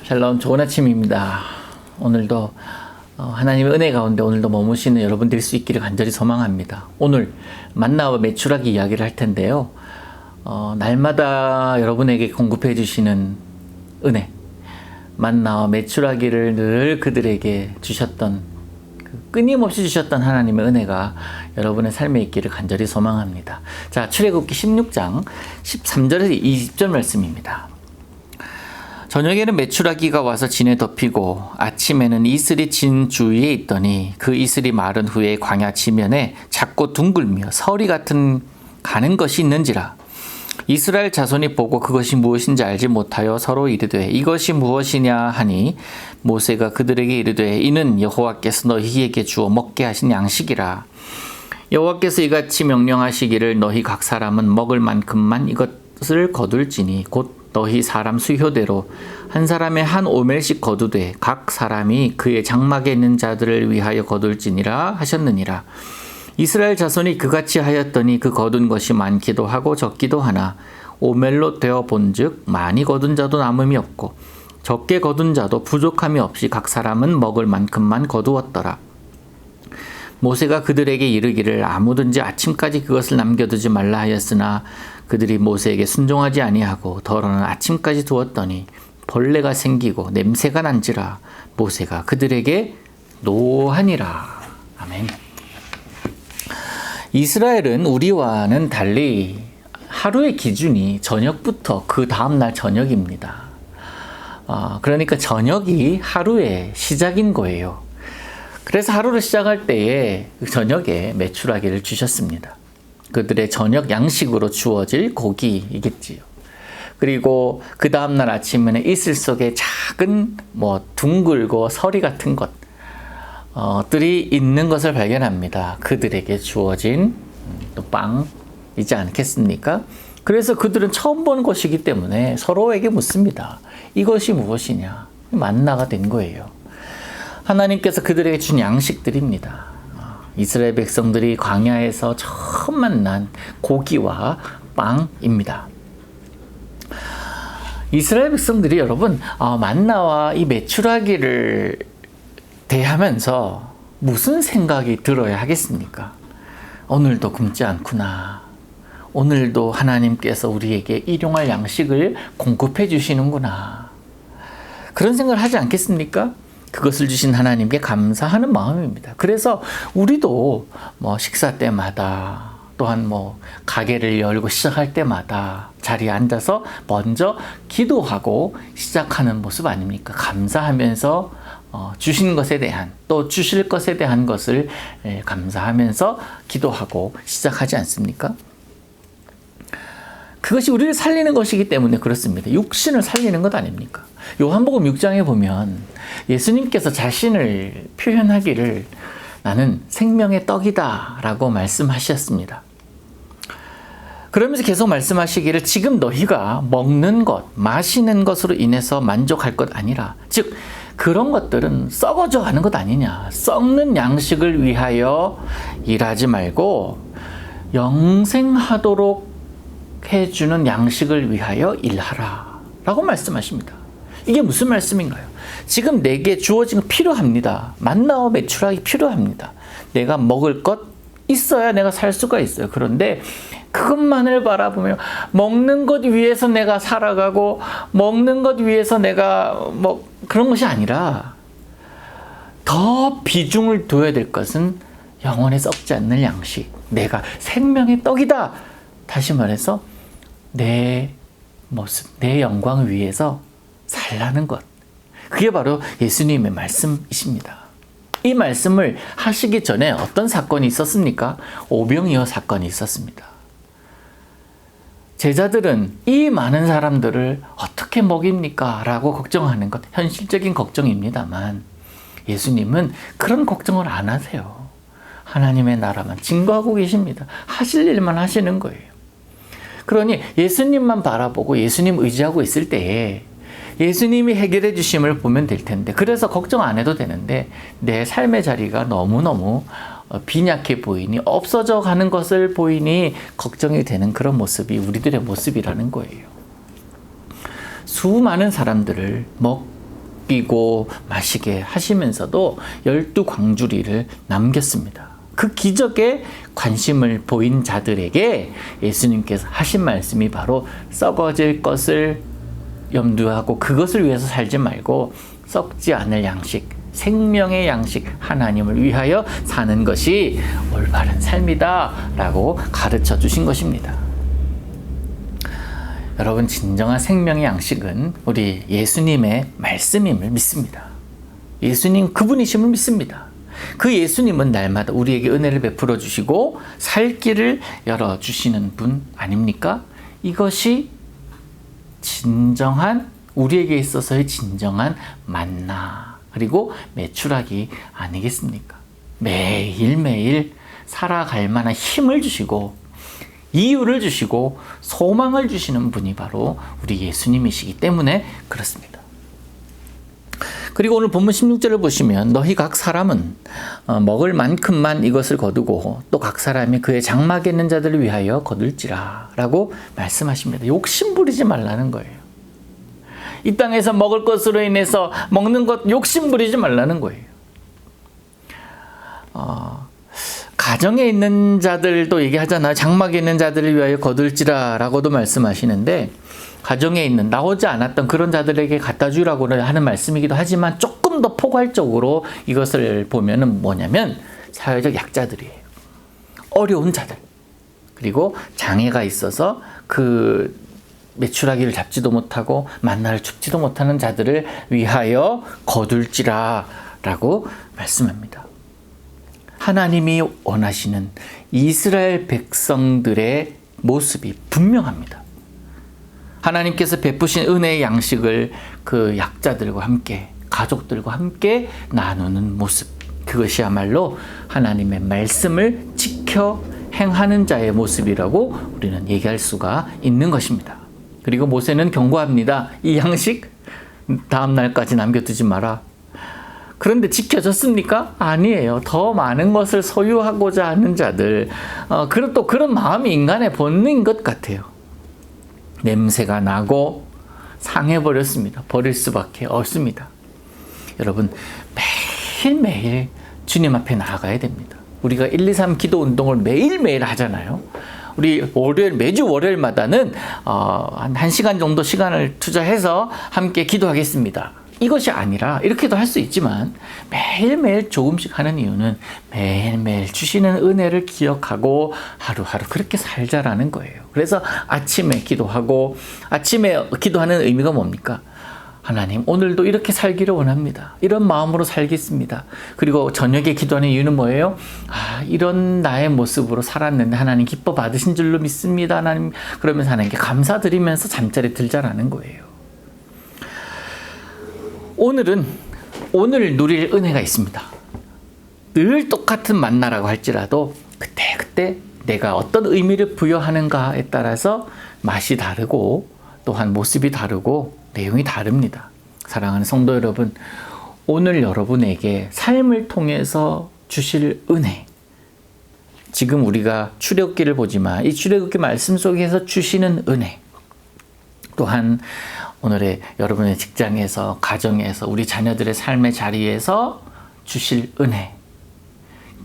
샬롬, 좋은 아침입니다. 오늘도 하나님의 은혜 가운데 오늘도 머무시는 여러분 될 수 있기를 간절히 소망합니다. 오늘 만나와 메추라기 이야기를 할 텐데요. 날마다 여러분에게 공급해 주시는 은혜, 만나와 메추라기를 늘 그들에게 주셨던, 끊임없이 주셨던 하나님의 은혜가 여러분의 삶에 있기를 간절히 소망합니다. 자, 출애굽기 16장 13절에서 20절 말씀입니다. 저녁에는 메추라기가 와서 진에 덮이고 아침에는 이슬이 진 주위에 있더니 그 이슬이 마른 후에 광야 지면에 작고 둥글며 서리 같은 가는 것이 있는지라. 이스라엘 자손이 보고 그것이 무엇인지 알지 못하여 서로 이르되 이것이 무엇이냐 하니 모세가 그들에게 이르되 이는 여호와께서 너희에게 주어 먹게 하신 양식이라. 여호와께서 이같이 명령하시기를 너희 각 사람은 먹을 만큼만 이것을 거둘지니 곧 너희 사람 수효대로 한 사람의 한 오멜씩 거두되 각 사람이 그의 장막에 있는 자들을 위하여 거둘지니라 하셨느니라. 이스라엘 자손이 그같이 하였더니 그 거둔 것이 많기도 하고 적기도 하나 오멜로 되어 본즉 많이 거둔 자도 남음이 없고 적게 거둔 자도 부족함이 없이 각 사람은 먹을 만큼만 거두었더라. 모세가 그들에게 이르기를 아무든지 아침까지 그것을 남겨두지 말라 하였으나 그들이 모세에게 순종하지 아니하고 더러는 아침까지 두었더니 벌레가 생기고 냄새가 난지라. 모세가 그들에게 노하니라. 아멘. 이스라엘은 우리와는 달리 하루의 기준이 저녁부터 그 다음날 저녁입니다. 그러니까 저녁이 하루의 시작인 거예요. 그래서 하루를 시작할 때에 저녁에 메추라기를 주셨습니다. 그들의 저녁 양식으로 주어질 고기이겠지요. 그리고 그 다음날 아침에는 이슬 속에 작은 둥글고 서리 같은 것들이 있는 것을 발견합니다. 그들에게 주어진 또 빵이지 않겠습니까? 그래서 그들은 처음 본 것이기 때문에 서로에게 묻습니다. 이것이 무엇이냐? 만나가 된 거예요. 하나님께서 그들에게 준 양식들입니다. 이스라엘 백성들이 광야에서 처음 만난 고기와 빵입니다. 이스라엘 백성들이 여러분 만나와 이 메추라기를 대하면서 무슨 생각이 들어야 하겠습니까? 오늘도 굶지 않구나. 오늘도 하나님께서 우리에게 일용할 양식을 공급해 주시는구나. 그런 생각을 하지 않겠습니까? 그것을 주신 하나님께 감사하는 마음입니다. 그래서 우리도 식사 때마다 또한 가게를 열고 시작할 때마다 자리에 앉아서 먼저 기도하고 시작하는 모습 아닙니까? 감사하면서 주신 것에 대한 또 주실 것에 대한 것을 감사하면서 기도하고 시작하지 않습니까? 그것이 우리를 살리는 것이기 때문에 그렇습니다. 육신을 살리는 것 아닙니까? 요한복음 6장에 보면 예수님께서 자신을 표현하기를 나는 생명의 떡이다 라고 말씀하셨습니다. 그러면서 계속 말씀하시기를 지금 너희가 먹는 것, 마시는 것으로 인해서 만족할 것 아니라, 즉 그런 것들은 썩어져 가는 것 아니냐. 썩는 양식을 위하여 일하지 말고 영생하도록 해주는 양식을 위하여 일하라 라고 말씀하십니다. 이게 무슨 말씀인가요? 지금 내게 주어진 거 필요합니다. 만나와 메추라기 필요합니다. 내가 먹을 것 있어야 내가 살 수가 있어요. 그런데 그것만을 바라보며 먹는 것 위해서 내가 살아가고 먹는 것 위해서 내가 그런 것이 아니라 더 비중을 둬야 될 것은 영원에 썩지 않는 양식. 내가 생명의 떡이다. 다시 말해서 내 모습, 내 영광을 위해서 살라는 것. 그게 바로 예수님의 말씀이십니다. 이 말씀을 하시기 전에 어떤 사건이 있었습니까? 오병이어 사건이 있었습니다. 제자들은 이 많은 사람들을 어떻게 먹입니까? 라고 걱정하는 것, 현실적인 걱정입니다만 예수님은 그런 걱정을 안 하세요. 하나님의 나라만 증거하고 계십니다. 하실 일만 하시는 거예요. 그러니 예수님만 바라보고 예수님 의지하고 있을 때에 예수님이 해결해 주심을 보면 될 텐데, 그래서 걱정 안 해도 되는데 내 삶의 자리가 너무너무 빈약해 보이니, 없어져 가는 것을 보이니 걱정이 되는 그런 모습이 우리들의 모습이라는 거예요. 수많은 사람들을 먹이고 마시게 하시면서도 12광주리를 남겼습니다. 그 기적에 관심을 보인 자들에게 예수님께서 하신 말씀이 바로 썩어질 것을 염두하고 그것을 위해서 살지 말고 썩지 않을 양식, 생명의 양식, 하나님을 위하여 사는 것이 올바른 삶이다 라고 가르쳐 주신 것입니다. 여러분, 진정한 생명의 양식은 우리 예수님의 말씀임을 믿습니다. 예수님 그분이심을 믿습니다. 그 예수님은 날마다 우리에게 은혜를 베풀어 주시고 살 길을 열어 주시는 분 아닙니까? 이것이 진정한, 우리에게 있어서의 진정한 만나 그리고 메추라기 아니겠습니까? 매일매일 살아갈 만한 힘을 주시고 이유를 주시고 소망을 주시는 분이 바로 우리 예수님이시기 때문에 그렇습니다. 그리고 오늘 본문 16절을 보시면 너희 각 사람은 먹을 만큼만 이것을 거두고 또 각 사람이 그의 장막에 있는 자들을 위하여 거둘지라 라고 말씀하십니다. 욕심 부리지 말라는 거예요. 이 땅에서 먹을 것으로 인해서 먹는 것 욕심 부리지 말라는 거예요. 가정에 있는 자들도 얘기하잖아요. 장막에 있는 자들을 위하여 거둘지라 라고도 말씀하시는데, 가정에 있는 나오지 않았던 그런 자들에게 갖다 주라고 하는 말씀이기도 하지만 조금 더 포괄적으로 이것을 보면은 뭐냐면 사회적 약자들이에요. 어려운 자들, 그리고 장애가 있어서 그 메추라기를 잡지도 못하고 만나를 줍지도 못하는 자들을 위하여 거둘지라 라고 말씀합니다. 하나님이 원하시는 이스라엘 백성들의 모습이 분명합니다. 하나님께서 베푸신 은혜의 양식을 그 약자들과 함께, 가족들과 함께 나누는 모습, 그것이야말로 하나님의 말씀을 지켜 행하는 자의 모습이라고 우리는 얘기할 수가 있는 것입니다. 그리고 모세는 경고합니다. 이 양식 다음 날까지 남겨두지 마라. 그런데 지켜졌습니까? 아니에요. 더 많은 것을 소유하고자 하는 자들, 또 그런 마음이 인간의 본능인 것 같아요. 냄새가 나고 상해버렸습니다. 버릴 수밖에 없습니다. 여러분, 매일매일 주님 앞에 나아가야 됩니다. 우리가 1, 2, 3 기도 운동을 매일매일 하잖아요. 우리 매주 월요일마다는 한 1시간 정도 시간을 투자해서 함께 기도하겠습니다. 이것이 아니라 이렇게도 할 수 있지만 매일매일 조금씩 하는 이유는 매일매일 주시는 은혜를 기억하고 하루하루 그렇게 살자라는 거예요. 그래서 아침에 기도하고, 아침에 기도하는 의미가 뭡니까? 하나님, 오늘도 이렇게 살기를 원합니다. 이런 마음으로 살겠습니다. 그리고 저녁에 기도하는 이유는 뭐예요? 이런 나의 모습으로 살았는데 하나님 기뻐 받으신 줄로 믿습니다. 하나님, 그러면서 하나님께 감사드리면서 잠자리 들자라는 거예요. 오늘 누릴 은혜가 있습니다. 늘 똑같은 만나라고 할지라도 그때 내가 어떤 의미를 부여하는가에 따라서 맛이 다르고 또한 모습이 다르고 내용이 다릅니다. 사랑하는 성도 여러분, 오늘 여러분에게 삶을 통해서 주실 은혜, 지금 우리가 출애굽기를 보지만 이 출애굽기 말씀 속에서 주시는 은혜, 또한 오늘의 여러분의 직장에서, 가정에서, 우리 자녀들의 삶의 자리에서 주실 은혜,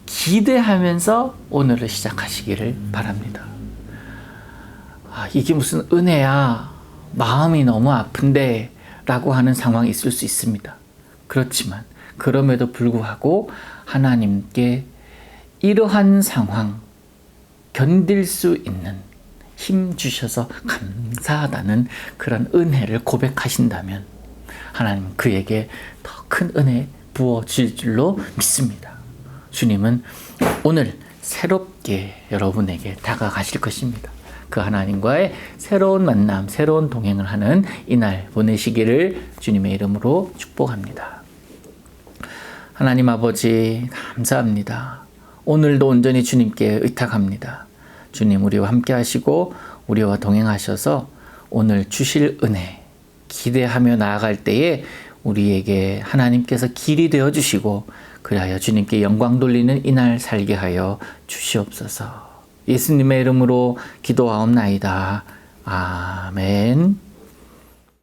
기대하면서 오늘을 시작하시기를 바랍니다. 이게 무슨 은혜야, 마음이 너무 아픈데 라고 하는 상황이 있을 수 있습니다. 그렇지만 그럼에도 불구하고 하나님께 이러한 상황 견딜 수 있는 힘 주셔서 감사하다는 그런 은혜를 고백하신다면 하나님 그에게 더 큰 은혜 부어질 줄로 믿습니다. 주님은 오늘 새롭게 여러분에게 다가가실 것입니다. 그 하나님과의 새로운 만남, 새로운 동행을 하는 이날 보내시기를 주님의 이름으로 축복합니다. 하나님 아버지, 감사합니다. 오늘도 온전히 주님께 의탁합니다. 주님, 우리와 함께 하시고 우리와 동행하셔서 오늘 주실 은혜 기대하며 나아갈 때에 우리에게 하나님께서 길이 되어주시고 그리하여 주님께 영광 돌리는 이날 살게 하여 주시옵소서. 예수님의 이름으로 기도하옵나이다. 아멘.